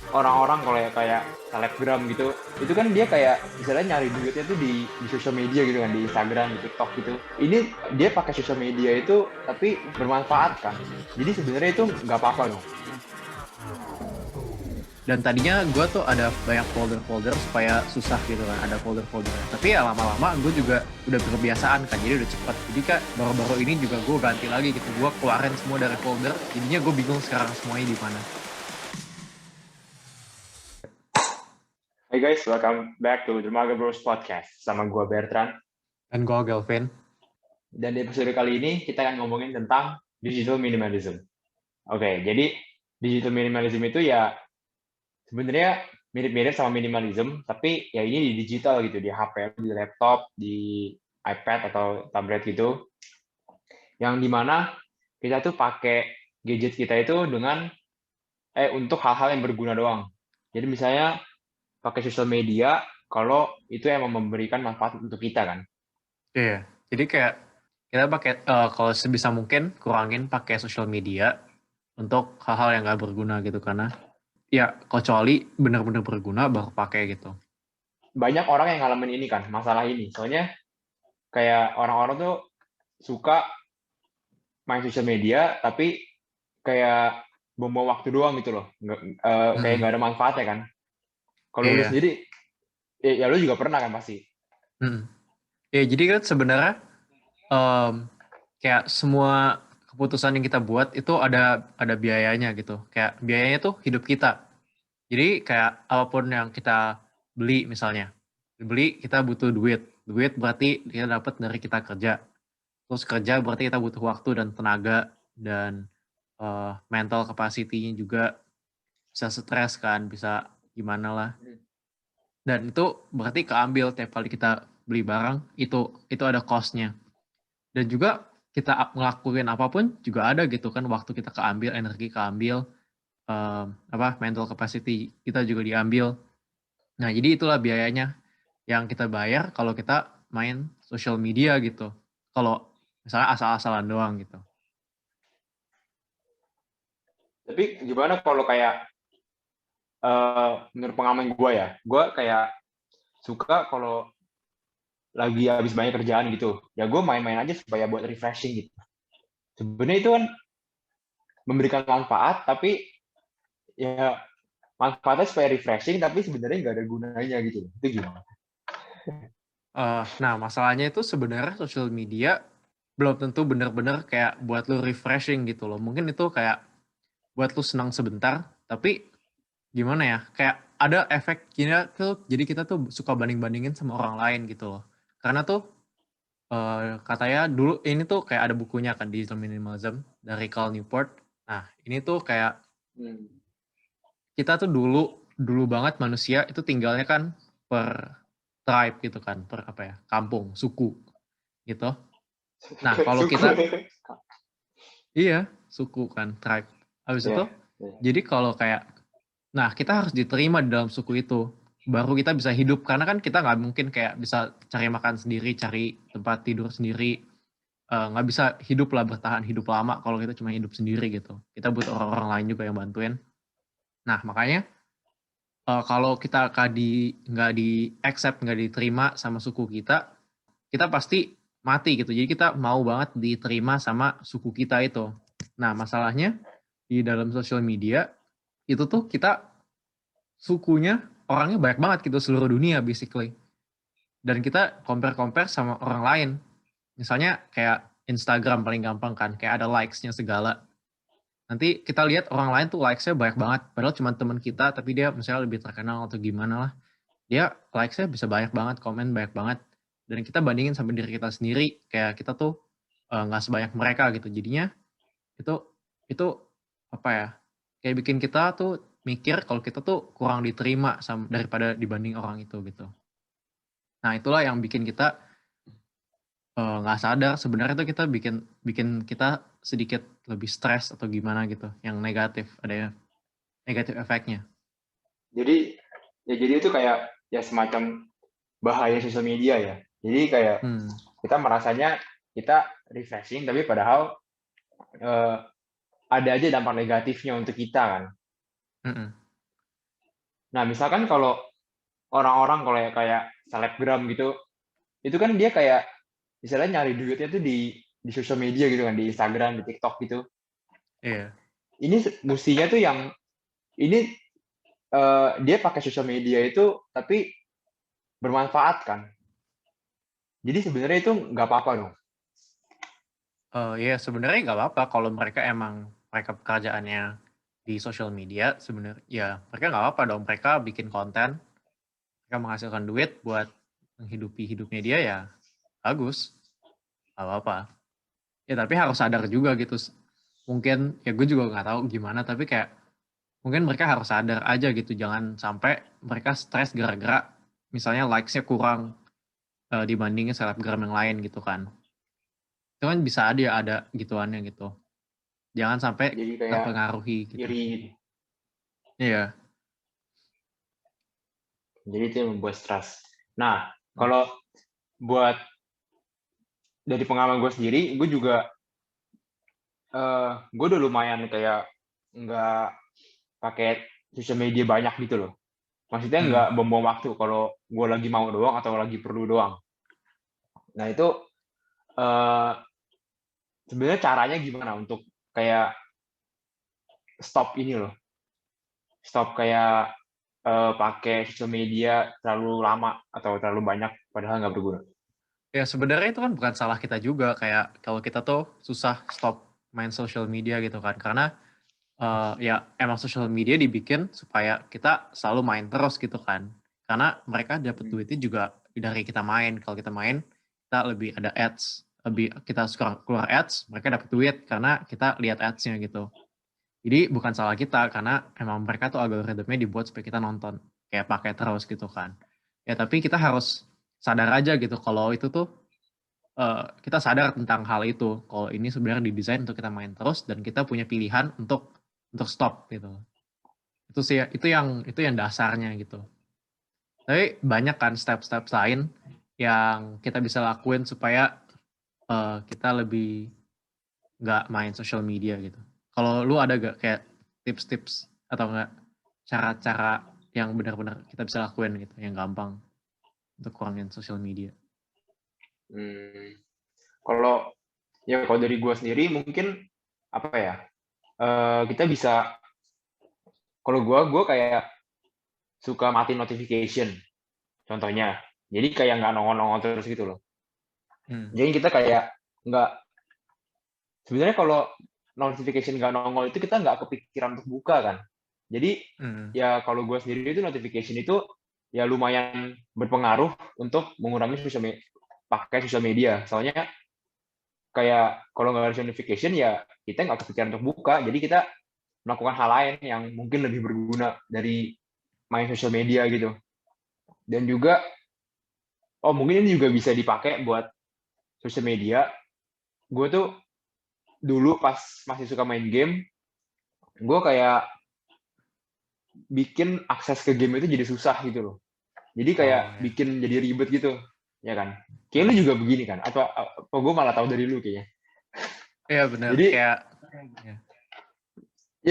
orang-orang kalau ya kayak selebgram gitu, itu kan dia kayak misalnya nyari duitnya tuh di sosial media gitu kan, di Instagram, di TikTok gitu. Ini dia pakai sosial media itu tapi bermanfaat kan. Jadi sebenarnya itu nggak apa-apa dong. Dan tadinya gue tuh ada banyak folder-folder supaya susah gitu kan, ada folder-foldernya. Tapi ya lama-lama gue juga udah kebiasaan kan, jadi udah cepet. Jadi kak baru-baru ini juga gue ganti lagi gitu, gue keluarin semua dari folder. Jadinya gue bingung sekarang semuanya di mana. Hey guys, welcome back to Dermaga Bros Podcast. Sama gua Bertrand. Dan gue Galvin. Dan di episode kali ini kita akan ngomongin tentang digital minimalism. Oke, jadi digital minimalism itu ya sebenarnya mirip-mirip sama minimalism, tapi ya ini di digital gitu, di HP, di laptop, di iPad atau tablet gitu, yang dimana kita tuh pakai gadget kita itu dengan untuk hal-hal yang berguna doang. Jadi misalnya pakai sosial media kalau itu emang memberikan manfaat untuk kita kan. Iya, jadi kayak kita pakai kalau sebisa mungkin kurangin pakai sosial media untuk hal-hal yang gak berguna gitu karena ya kecuali benar-benar berguna baru pakai gitu. Banyak orang yang ngalamin ini kan, masalah ini. Soalnya kayak orang-orang tuh suka main sosial media, tapi kayak buang waktu doang gitu loh. Kayak Mm-mm. nggak ada manfaatnya kan. Kalau lu Iya. sendiri, ya lu juga pernah kan pasti. Mm-mm. Ya jadi kan sebenarnya em, kayak semua keputusan yang kita buat itu ada biayanya gitu. Kayak biayanya tuh hidup kita. Jadi kayak apapun yang kita beli misalnya, beli kita butuh duit. Duit berarti kita dapat dari kita kerja. Terus kerja berarti kita butuh waktu dan tenaga dan mental capacity-nya juga bisa stres kan, bisa gimana lah. Dan itu berarti keambil tiap kali kita beli barang itu ada cost-nya. Dan juga kita ngelakuin apapun juga ada gitu kan, waktu kita keambil, energi keambil, mental capacity kita juga diambil. Nah jadi itulah biayanya yang kita bayar kalau kita main social media gitu, kalau misalnya asal-asalan doang gitu. Tapi gimana kalau kayak menurut pengalaman gue kayak suka kalau lagi habis banyak kerjaan gitu, ya gue main-main aja supaya buat refreshing gitu. Sebenarnya itu kan memberikan manfaat, tapi ya manfaatnya supaya refreshing, tapi sebenarnya nggak ada gunanya gitu. Itu gimana? Nah masalahnya itu sebenarnya social media belum tentu benar-benar kayak buat lu refreshing gitu loh. Mungkin itu kayak buat lu senang sebentar, tapi gimana ya, kayak ada efek kita tuh, jadi kita tuh suka banding-bandingin sama orang lain gitu loh. Karena tuh katanya dulu ini tuh kayak ada bukunya kan, Digital Minimalism dari Cal Newport. Nah ini tuh kayak Hmm. kita tuh dulu banget manusia itu tinggalnya kan per tribe gitu kan, per apa ya, kampung, suku gitu. Nah kalau Suku. kita iya suku kan, tribe. Habis itu Ya, ya. jadi kalau kayak, nah kita harus diterima di dalam suku itu baru kita bisa hidup, karena kan kita nggak mungkin kayak bisa cari makan sendiri, cari tempat tidur sendiri, nggak bisa hidup lah, bertahan hidup lama kalau kita cuma hidup sendiri gitu. Kita butuh orang-orang lain juga yang bantuin. Nah makanya kalau kita nggak di accept, nggak diterima sama suku kita, kita pasti mati gitu. Jadi kita mau banget diterima sama suku kita itu. Nah masalahnya di dalam sosial media itu tuh kita sukunya orangnya banyak banget gitu, seluruh dunia basically. Dan kita compare-compare sama orang lain. Misalnya kayak Instagram paling gampang kan, kayak ada likes-nya segala. Nanti kita lihat orang lain tuh likes-nya banyak banget, padahal cuma teman kita, tapi dia misalnya lebih terkenal atau gimana lah. Dia likes-nya bisa banyak banget, komen banyak banget. Dan kita bandingin sama diri kita sendiri, kayak kita tuh nggak sebanyak mereka gitu. Jadinya itu itu apa ya? Kayak bikin kita tuh mikir kalau kita tuh kurang diterima daripada dibanding orang itu gitu. Nah, itulah yang bikin kita nggak sadar sebenarnya tuh kita bikin bikin kita sedikit lebih stres atau gimana gitu, yang negatif, ada ya negatif efeknya. Jadi jadi itu kayak ya semacam bahaya sosial media ya. Jadi kayak Hmm. kita merasanya kita refreshing, tapi padahal eh, ada aja dampak negatifnya untuk kita kan. Mm-mm. Nah, misalkan kalau orang-orang kalau kayak selebgram gitu, itu kan dia kayak misalnya nyari duitnya tuh di sosial media gitu kan, di Instagram, di TikTok gitu. Iya. Ini mestinya tuh yang ini dia pakai sosial media itu tapi bermanfaat kan. Jadi sebenarnya itu nggak apa-apa dong. Ya sebenarnya nggak apa-apa kalau mereka emang mereka pekerjaannya di sosial media sebenarnya ya mereka nggak apa-apa dong mereka bikin konten mereka menghasilkan duit buat menghidupi hidupnya dia ya bagus nggak apa-apa ya tapi harus sadar juga gitu mungkin ya gue juga nggak tahu gimana tapi kayak mungkin mereka harus sadar aja gitu jangan sampai mereka stres gara-gara misalnya likes-nya kurang dibandingin selebgram yang lain gitu kan itu kan bisa ada gituannya gitu jangan sampai Jadi kayak terpengaruhi gitu. iri. Iya. Jadi itu yang membuat stres. Nah, Hmm. kalau buat dari pengalaman gue sendiri, gue juga gue udah lumayan kayak nggak pakai sosial media banyak gitu loh. Maksudnya Hmm. nggak buang-buang waktu kalau gue lagi mau doang atau lagi perlu doang. Nah itu eh, sebenarnya caranya gimana untuk kayak stop ini loh, stop kayak pakai sosial media terlalu lama atau terlalu banyak padahal nggak berguna. Ya sebenarnya itu kan bukan salah kita juga kayak kalau kita tuh susah stop main social media gitu kan karena ya emang social media dibikin supaya kita selalu main terus gitu kan karena mereka dapat duitnya juga dari kita main kalau kita main kita lebih ada ads lebih kita suka keluar ads mereka dapat duit karena kita lihat ads-nya gitu jadi bukan salah kita karena emang mereka tuh algoritmnya dibuat supaya kita nonton kayak pakai terus gitu kan ya tapi kita harus sadar aja gitu kalau itu tuh kita sadar tentang hal itu kalau ini sebenarnya didesain untuk kita main terus dan kita punya pilihan untuk stop gitu itu sih itu yang dasarnya gitu tapi banyak kan step-step lain yang kita bisa lakuin supaya kita lebih nggak main social media gitu kalau lu ada gak kayak tips-tips atau enggak cara-cara yang benar-benar kita bisa lakuin gitu yang gampang untuk kurangin social media. Kalau kalau dari gue sendiri mungkin apa ya, kita bisa, kalau gue kayak suka mati notification contohnya, jadi kayak nggak nongol-nongol terus gitu loh. Jadi kita kayak nggak, sebenarnya kalau notification nggak nongol itu kita nggak kepikiran untuk buka kan. Jadi ya kalau gue sendiri itu notification itu ya lumayan berpengaruh untuk mengurangi pakai sosial media. Soalnya kayak kalau nggak ada notification ya kita nggak kepikiran untuk buka. Jadi kita melakukan hal lain yang mungkin lebih berguna dari main sosial media gitu. Dan juga, oh mungkin ini juga bisa dipakai buat sosial media. Gue tuh dulu pas masih suka main game, gue kayak bikin akses ke game itu jadi susah gitu loh. Jadi kayak Oh ya. bikin jadi ribet gitu, ya kan? Kayak lu juga begini kan? Atau gue malah tahu dari lu kayaknya. Iya benar Jadi kayak ya.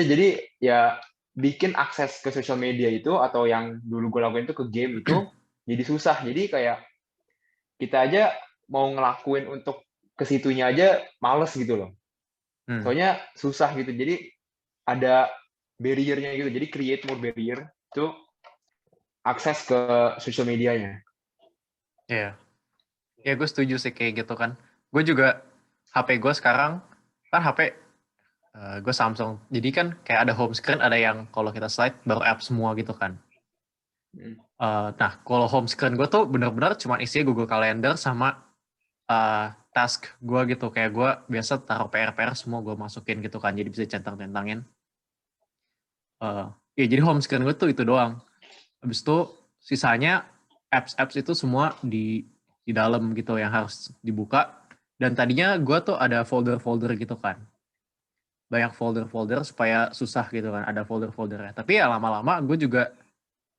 jadi ya bikin akses ke sosial media itu atau yang dulu gue lakuin itu ke game itu jadi susah. Jadi kayak kita aja mau ngelakuin untuk ke situnya aja males gitu loh. Soalnya susah gitu. Jadi ada barrier-nya gitu. Jadi create more barrier itu akses ke sosial medianya. Iya. Ya gue setuju sih kayak gitu kan. Gue juga HP gue sekarang kan HP gue Samsung. Jadi kan kayak ada home screen ada yang kalau kita slide baru app semua gitu kan. Nah kalau home screen gue tuh benar-benar cuma isinya Google Calendar sama task gue gitu. Kayak gue biasa taruh PR-PR semua gue masukin gitu kan. Jadi bisa centang-centangin. Ya jadi home screen gue tuh itu doang. Habis itu sisanya apps-apps itu semua di dalam gitu yang harus dibuka. Dan tadinya gue tuh ada folder-folder gitu kan. Banyak folder-folder supaya susah gitu kan. Ada folder-foldernya. Tapi ya lama-lama gue juga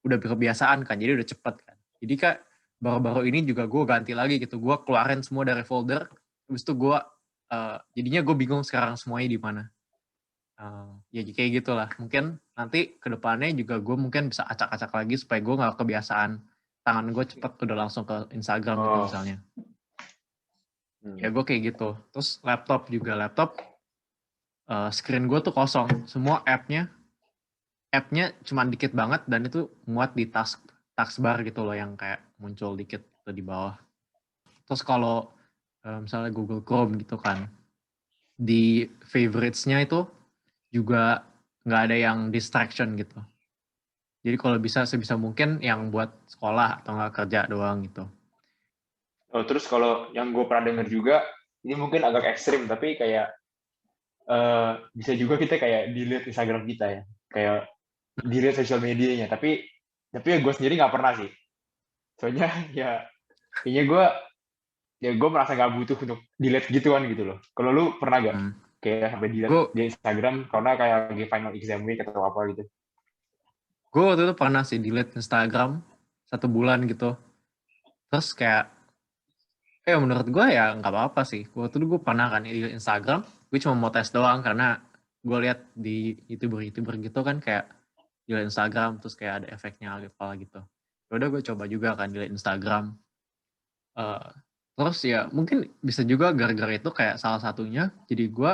udah kebiasaan kan. Jadi udah cepet kan. Jadi kak baru-baru ini juga gue ganti lagi gitu. Gue keluarin semua dari folder. Habis itu gue jadinya gue bingung sekarang semuanya di mana. Ya kayak gitulah. Mungkin nanti ke depannya juga gue mungkin bisa acak-acak lagi supaya gue nggak kebiasaan tangan gue cepet udah langsung ke Instagram gitu Oh. misalnya. Ya gue kayak gitu. Terus laptop screen gue tuh kosong. Semua appnya cuma dikit banget dan itu muat di taskbar gitu loh yang kayak muncul dikit tuh di bawah. Terus kalau misalnya Google Chrome gitu kan, di favorites-nya itu juga nggak ada yang distraction gitu. Jadi kalau bisa sebisa mungkin yang buat sekolah atau nggak kerja doang gitu. Oh, terus kalau yang gue pernah denger juga, ini mungkin agak ekstrim, tapi kayak bisa juga kita kayak delete Instagram kita ya, kayak delete sosial medianya. Tapi ya gue sendiri nggak pernah sih. Soalnya ya kayaknya gue merasa nggak butuh untuk delete gituan gitu loh. Kalau lu pernah gak kayak sampai delete Gue di Instagram karena kayak lagi final exam week atau apa gitu? waktu itu pernah sih delete Instagram 1 bulan gitu. Terus kayak menurut gue ya nggak apa-apa sih. Waktu itu gue pernah kan delete Instagram, gue cuma mau tes doang karena gue lihat di YouTuber gitu kan kayak delete Instagram terus kayak ada efeknya apa gitu. Ya udah gue coba juga kan delete Instagram. Terus ya mungkin bisa juga gara-gara itu kayak salah satunya jadi gue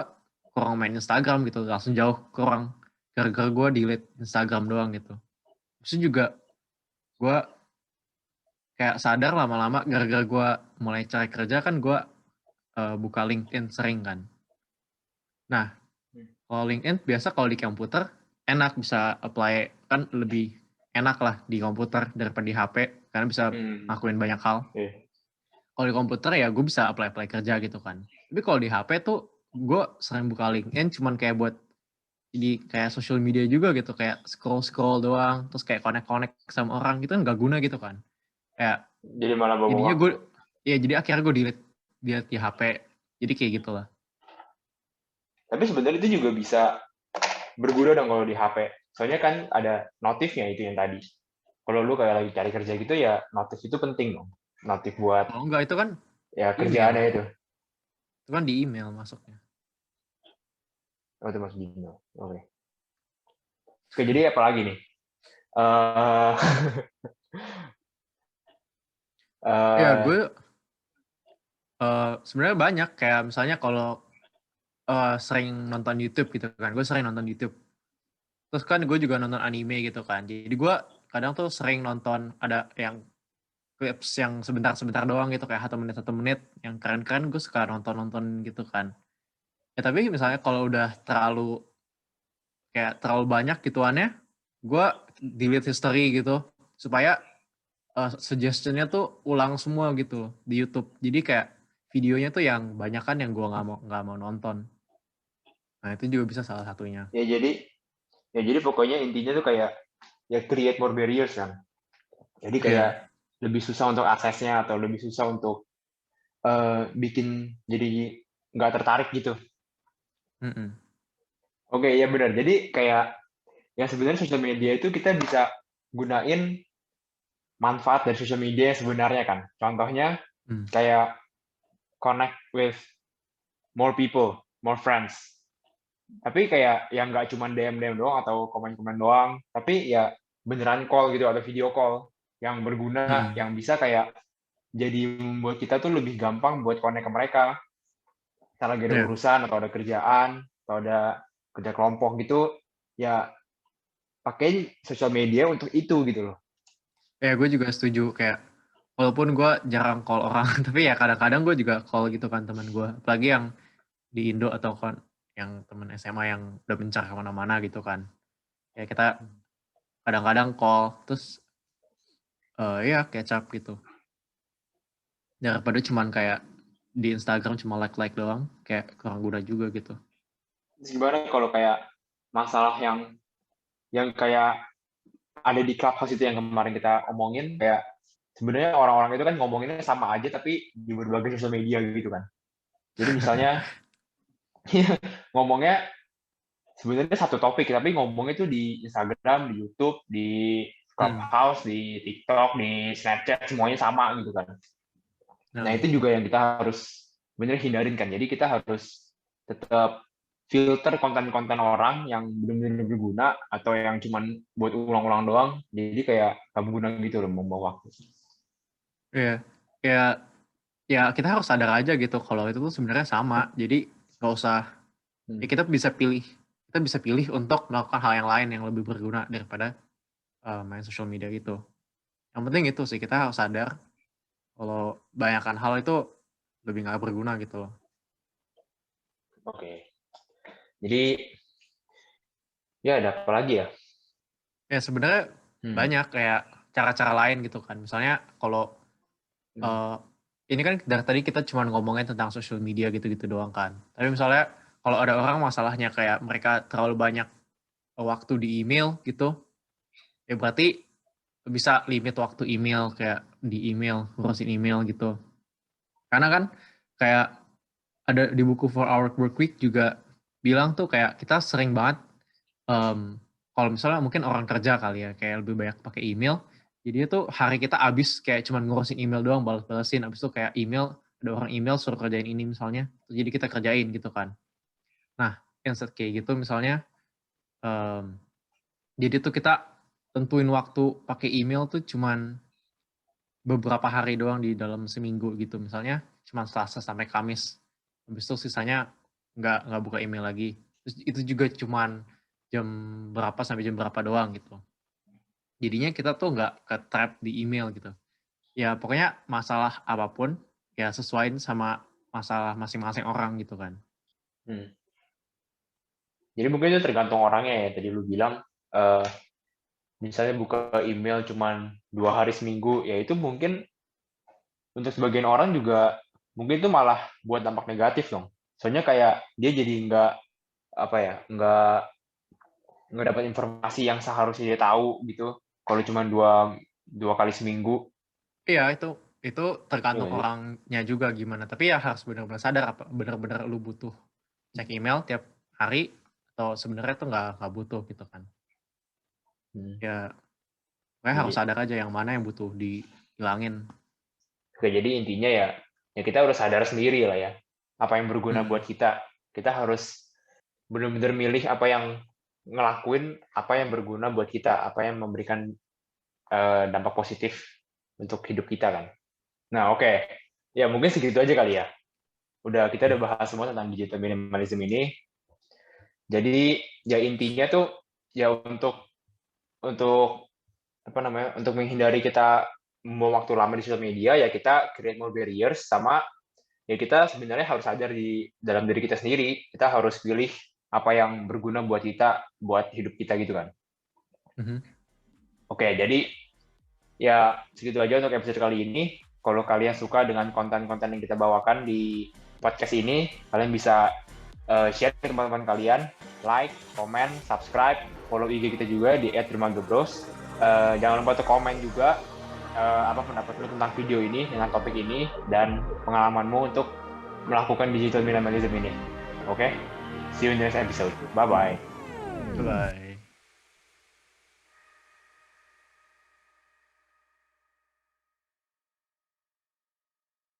kurang main Instagram gitu, langsung jauh kurang gara-gara gue delete Instagram doang gitu. Terus juga gue kayak sadar lama-lama gara-gara gue mulai cari kerja kan gue buka LinkedIn sering kan. Nah, kalau LinkedIn biasa kalau di komputer enak bisa apply, kan lebih enak lah di komputer daripada di HP karena bisa ngelakuin banyak hal. Kalau di komputer ya gue bisa apply kerja gitu kan. Tapi kalau di HP tuh gue sering buka LinkedIn cuman kayak buat jadi kayak social media juga gitu, kayak scroll doang, terus kayak connect sama orang gitu kan nggak guna gitu kan. Kayak Jadi malah bawa jadinya waktu. jadi akhirnya gue delete di HP. Jadi kayak gitulah. Tapi sebenarnya itu juga bisa berguna dong kalau di HP. Soalnya kan ada notifnya itu yang tadi. Kalau lu kayak lagi cari kerja gitu ya notif itu penting dong. Notif buat Kalau enggak itu kan ya email. kerjaannya itu. Itu kan di email masuknya. Oh, itu masuk Gmail. Oke. Oke, jadi apa lagi nih? Uh, Ya gue sebenarnya banyak kayak misalnya kalau sering nonton YouTube gitu kan. Gue sering nonton YouTube. Terus kan gue juga nonton anime gitu kan. Jadi gue kadang tuh sering nonton ada yang clips yang sebentar-sebentar doang gitu kayak 1 menit yang keren-keren gue suka nonton gitu kan. Ya tapi misalnya kalau udah terlalu banyak gituannya, gue delete history gitu supaya suggestionnya tuh ulang semua gitu loh di YouTube. Jadi kayak videonya tuh yang banyak kan yang gue nggak mau nonton. Nah itu juga bisa salah satunya. ya jadi pokoknya intinya tuh kayak ya create more barriers kan. Jadi Iya. kayak lebih susah untuk aksesnya atau lebih susah untuk bikin jadi nggak tertarik gitu. Oke, ya benar. Jadi kayak ya sebenarnya sosial media itu kita bisa gunain manfaat dari sosial media yang sebenarnya kan. Contohnya kayak connect with more people, more friends. Tapi kayak yang nggak cuma DM doang atau komen-komen doang, tapi ya beneran call gitu atau video call yang berguna, yang bisa kayak jadi membuat kita tuh lebih gampang buat connect ke mereka. Kita lagi ada urusan atau ada kerjaan atau ada kerja kelompok gitu, ya pakai sosial media untuk itu gitu loh. Ya gue juga setuju kayak walaupun gue jarang call orang tapi ya kadang-kadang gue juga call gitu kan teman gue. Apalagi yang di Indo atau kan yang teman SMA yang udah mencar kemana-mana gitu kan. Ya kita kadang-kadang call terus ya catch up gitu. Daripada cuman kayak di Instagram cuma like doang, kayak kurang guna juga gitu. Gimana kalau kayak masalah yang kayak ada di Clubhouse itu yang kemarin kita omongin, kayak sebenarnya orang-orang itu kan ngomonginnya sama aja tapi di berbagai sosial media gitu kan. Jadi misalnya ngomongnya sebenarnya satu topik tapi ngomongnya itu di Instagram, di YouTube, di Clubhouse, di TikTok, di Snapchat semuanya sama gitu kan. Nah itu juga yang kita harus bener hindarin kan. Jadi kita harus tetap filter konten-konten orang yang benar-benar berguna atau yang cuman buat ulang-ulang doang. Jadi kayak gak berguna gitu loh, membawa waktu. Iya, ya kita harus sadar aja gitu kalau itu tuh sebenarnya sama. Jadi nggak usah, ya kita bisa pilih untuk melakukan hal yang lain yang lebih berguna daripada main social media gitu. Yang penting itu sih, kita harus sadar kalau banyakkan hal itu lebih nggak berguna gitu loh. Oke. Jadi ya ada apa lagi ya? Ya sebenarnya banyak kayak cara-cara lain gitu kan. Misalnya kalau ini kan dari tadi kita cuma ngomongin tentang social media gitu-gitu doang kan. Tapi misalnya kalau ada orang masalahnya kayak mereka terlalu banyak waktu di email gitu, ya berarti bisa limit waktu email, kayak di email, ngurusin email gitu. Karena kan kayak ada di buku 4 Hour Workweek juga bilang tuh kayak kita sering banget kalau misalnya mungkin orang kerja kali ya, kayak lebih banyak pakai email, jadi itu hari kita habis kayak cuma ngurusin email doang, balas-balasin, habis itu kayak email, ada orang email suruh kerjain ini misalnya, jadi kita kerjain gitu kan. Nah, instead kayak gitu misalnya, jadi tuh kita tentuin waktu pakai email tuh cuman beberapa hari doang di dalam seminggu gitu, misalnya cuma Selasa sampai Kamis, habis itu sisanya nggak buka email lagi. Terus itu juga cuman jam berapa sampai jam berapa doang gitu. Jadinya kita tuh nggak ke-trap di email gitu. Ya pokoknya masalah apapun, ya sesuaiin sama masalah masing-masing orang gitu kan. Jadi mungkin itu tergantung orangnya ya. Tadi lu bilang, misalnya buka email cuma 2 hari seminggu, ya itu mungkin untuk sebagian orang juga mungkin itu malah buat dampak negatif dong. Soalnya kayak dia jadi nggak dapat informasi yang seharusnya dia tahu gitu. Kalau cuma dua kali seminggu. Iya itu tergantung Iya, orangnya juga gimana. Tapi ya harus benar-benar sadar apa benar-benar lu butuh cek email tiap hari atau sebenarnya tuh nggak butuh gitu kan. Ya pokoknya harus Jadi, sadar aja yang mana yang butuh dihilangin. jadi intinya ya kita harus sadar sendiri lah ya. Apa yang berguna buat kita. Kita harus benar-benar milih apa yang ngelakuin, apa yang berguna buat kita, apa yang memberikan dampak positif untuk hidup kita kan. Nah, oke. Ya, mungkin segitu aja kali ya. Kita udah bahas semua tentang digital minimalism ini. Jadi, ya intinya tuh ya untuk untuk menghindari kita membuang waktu lama di sosial media, ya kita create more barriers, sama ya kita sebenarnya harus sadar di dalam diri kita sendiri, kita harus pilih apa yang berguna buat kita, buat hidup kita gitu kan. Oke, jadi ya segitu aja untuk episode kali ini. Kalau kalian suka dengan konten-konten yang kita bawakan di podcast ini, kalian bisa share ke teman-teman kalian, like, komen, subscribe, follow IG kita juga di @dermagabros. Jangan lupa untuk komen juga apa pendapat lu tentang video ini, dengan topik ini, dan pengalamanmu untuk melakukan digital minimalism ini. Oke? See you in the next episode. Bye-bye. Bye-bye.